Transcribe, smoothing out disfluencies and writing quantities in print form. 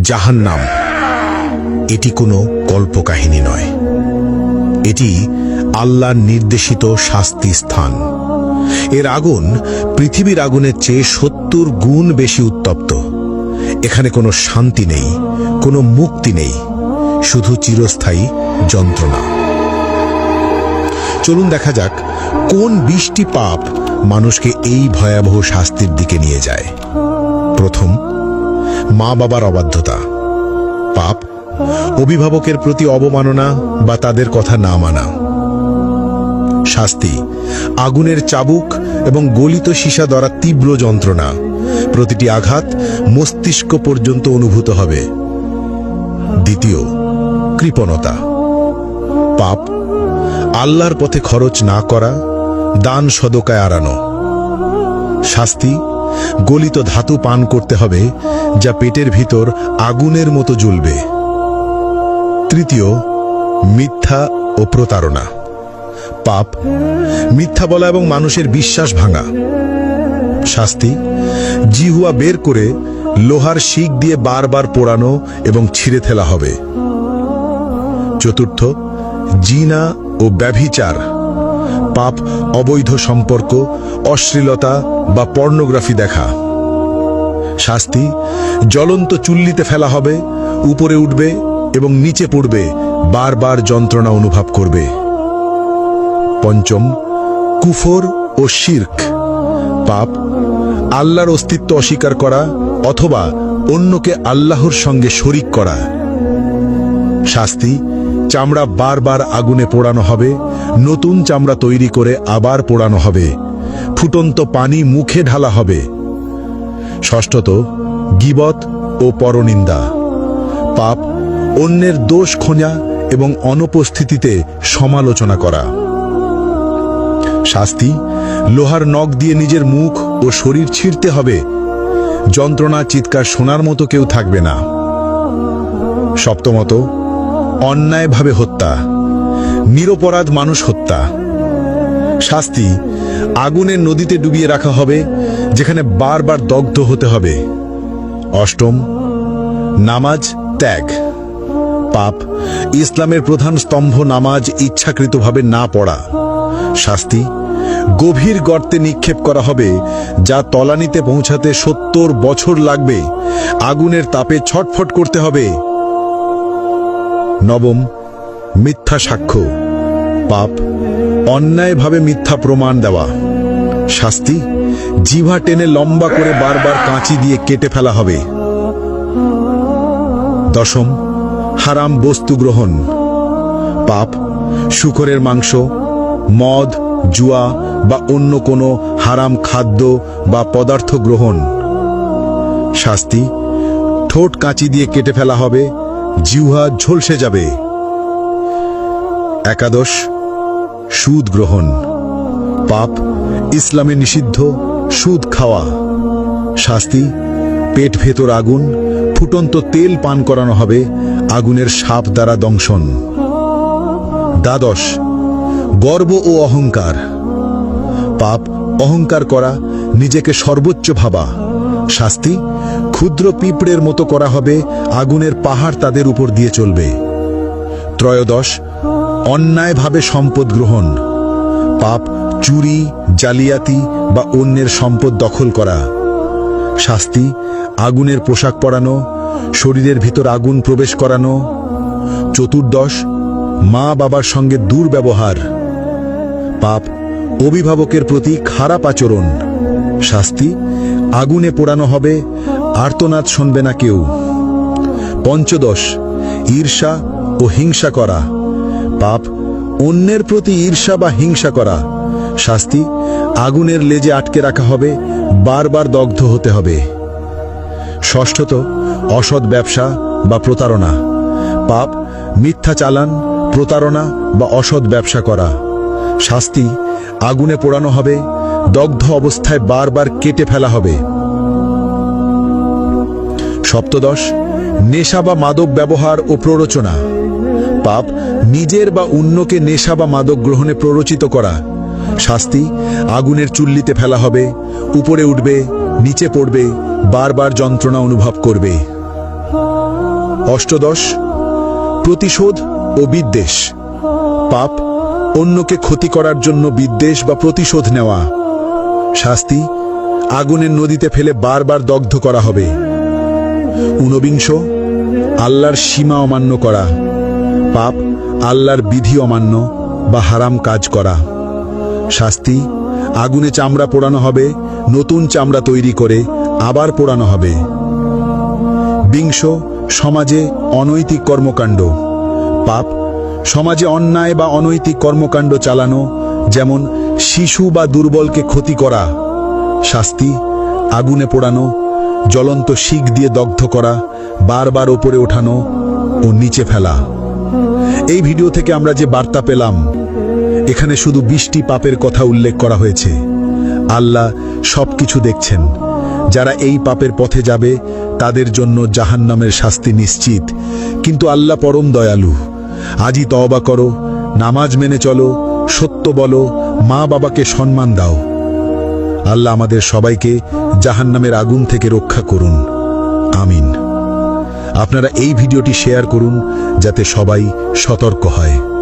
জাহান্নাম এটি কোনো কল্পকাহিনী নয়, এটি আল্লাহর নির্দেশিত শাস্তি স্থান। এর আগুন পৃথিবীর আগুনের চেয়ে ৭০ গুণ বেশি উত্তপ্ত। এখানে কোনো শান্তি নেই, কোনো মুক্তি নেই, শুধু চিরস্থায়ী যন্ত্রণা। চলুন দেখা যাক কোন ২০টি পাপ মানুষকে এই ভয়াবহ শাস্তির দিকে নিয়ে যায়। প্রথম, মা বাবার অবাধ্যতা। পাপ অভিভাবকের প্রতি অবমাননা বা তাদের কথা না মানা। শাস্তি আগুনের চাবুক এবং গলিত সীসা দ্বারা তীব্র যন্ত্রণা। প্রতিটি আঘাত মস্তিষ্ক পর্যন্ত অনুভূত হবে। দ্বিতীয়, কৃপণতা। পাপ আল্লাহর পথে খরচ না করা, দান সদকায় এড়ানো। শাস্তি গলিত ধাতু পান করতে হবে, যা পেটের ভিতর আগুনের মতো জ্বলবে। তৃতীয়, মিথ্যা ও প্রতারণা। পাপ মিথ্যা বলা এবং মানুষের বিশ্বাস ভাঙা। শাস্তি জিহ্বা বের করে লোহার শিক দিয়ে বারবার পোড়ানো এবং ছিঁড়ে ফেলা হবে। চতুর্থ, জিনা ও ব্যভিচার। পাপ অবৈধ সম্পর্ক, অশ্লীলতা বা পর্নোগ্রাফি দেখা। শাস্তি জ্বলন্ত চুল্লিতে ফেলা হবে, উপরে উঠবে এবং নিচে পড়বে, বারবার যন্ত্রণা অনুভব করবে। পঞ্চম, কুফর ও শিরক। পাপ আল্লাহর অস্তিত্ব অস্বীকার করা অথবা অন্যকে আল্লাহর সঙ্গে শরিক করা। শাস্তি চামড়া বারবার আগুনে পোড়ানো হবে, নতুন চামড়া তৈরি করে আবার পোড়ানো হবে, ফুটন্ত পানি মুখে ঢালা হবে। ষষ্ঠত, গীবত ও পরনিন্দা। পাপ অন্যের দোষ খোঁজা এবং অনুপস্থিতিতে সমালোচনা করা। শাস্তি লোহার নখ দিয়ে নিজের মুখ ও শরীর ছিঁড়তে হবে, যন্ত্রণা চিৎকার শোনার মতো কেউ থাকবে না। সপ্তমত, অন্যায়ভাবে হত্যা, নিরপরাধ মানুষ হত্যা। শাস্তি আগুনের নদীতে ডুবিয়ে রাখা হবে, যেখানে বারবার দগ্ধ হতে হবে। অষ্টম, নামাজ ত্যাগ। পাপ ইসলামের প্রধান স্তম্ভ নামাজ ইচ্ছাকৃতভাবে না পড়া। শাস্তি গভীর গর্তে নিক্ষেপ করা হবে, যা তলানিতে পৌঁছাতে ৭০ বছর লাগবে, আগুনের তাপে ছটফট করতে হবে। নবম, মিথ্যা সাক্ষ্য। পাপ অন্যায়ভাবে মিথ্যা প্রমাণ দেওয়া। শাস্তি জিহ্বা টেনে লম্বা করে বারবার কাঁচি দিয়ে কেটে ফেলা হবে। দশম, হারাম বস্তু গ্রহণ। পাপ শূকরের মাংস, মদ, জুয়া বা অন্য কোনো হারাম খাদ্য বা পদার্থ গ্রহণ। শাস্তি ঠোঁট কাঁচি দিয়ে কেটে ফেলা হবে, জিহ্বা ঝলসে যাবে। একাদশ, সুদ গ্রহণ। পাপ ইসলামে নিষিদ্ধ সুদ খাওয়া। শাস্তি পেট ভেতর আগুন, ফুটন্ত তেল পান করানো হবে, আগুনের সাপ দ্বারা দংশন। দ্বাদশ, গর্ব ও অহংকার। পাপ অহংকার করা, নিজেকে সর্বোচ্চ ভাবা। শাস্তি ক্ষুদ্র পিঁপড়ের মতো করা হবে, আগুনের পাহাড় তাদের উপর দিয়ে চলবে। ত্রয়োদশ, অন্যায়ভাবে সম্পদ গ্রহণ। পাপ চুরি, জালিয়াতি বা অন্যের সম্পদ দখল করা। শাস্তি আগুনের পোশাক পরানো, শরীরের ভিতর আগুন প্রবেশ করানো। চতুর্দশ, মা বাবার সঙ্গে দুর্ব্যবহার। পাপ অভিভাবকের প্রতি খারাপ আচরণ। শাস্তি আগুনে পোড়ানো হবে, আর্তনাদ শুনবে না কেউ। পঞ্চদশ, ঈর্ষা ও হিংসা করা। পাপ অন্যের প্রতি ঈর্ষা বা হিংসা করা। শাস্তি আগুনের লেজে আটকে রাখা হবে, বারবার দগ্ধ হতে হবে। ষষ্ঠত, অসৎ ব্যবসা বা প্রতারণা। পাপ মিথ্যা চালান, প্রতারণা বা অসৎ ব্যবসা করা। শাস্তি আগুনে পোড়ানো হবে, দগ্ধ অবস্থায় বারবার কেটে ফেলা হবে। সপ্তদশ, নেশা বা মাদক ব্যবহার ও প্ররোচনা। পাপ নিজের বা অন্যকে নেশা বা মাদক গ্রহণে প্ররোচিত করা। শাস্তি আগুনের চুল্লিতে ফেলা হবে, উপরে উঠবে, নিচে পড়বে, বারবার যন্ত্রণা অনুভব করবে। অষ্টদশ প্রতিশোধ ও বিদ্বেষ। পাপ অন্যকে ক্ষতি করার জন্য বিদ্বেষ বা প্রতিশোধ নেওয়া। শাস্তি আগুনের নদীতে ফেলে বারবার দগ্ধ করা হবে। ঊনবিংশ আল্লাহর সীমা অমান্য করা। পাপ আল্লাহর বিধি অমান্য বা হারাম কাজ করা। শাস্তি আগুনে চামড়া পোড়ানো হবে, নতুন চামড়া তৈরি করে আবার পোড়ানো হবে। বিংশ সমাজে অনৈতিক কর্মকাণ্ড। পাপ সমাজে অন্যায় বা অনৈতিক কর্মকাণ্ড চালানো, যেমন শিশু বা দুর্বলকে ক্ষতি করা। শাস্তি আগুনে পোড়ানো, জ্বলন্ত শিক দিয়ে দগ্ধ করা, বারবার ওপরে ওঠানো ও নিচে ফেলা। এই ভিডিও থেকে আমরা যে বার্তা পেলাম, এখানে শুধু 20টি পাপের কথা উল্লেখ করা হয়েছে। আল্লাহ সবকিছু দেখছেন। যারা এই পাপের পথে যাবে তাদের জন্য জাহান্নামের শাস্তি নিশ্চিত। কিন্তু আল্লাহ পরম দয়ালু। আজই তওবা করো, নামাজ মেনে চলো, সত্য বলো, মা বাবাকে সম্মান দাও। আল্লাহ আমাদের সবাইকে জাহান্নামের আগুন থেকে রক্ষা করুন, আমিন। আপনারা এই ভিডিওটি শেয়ার করুন যাতে সবাই সতর্ক হয়।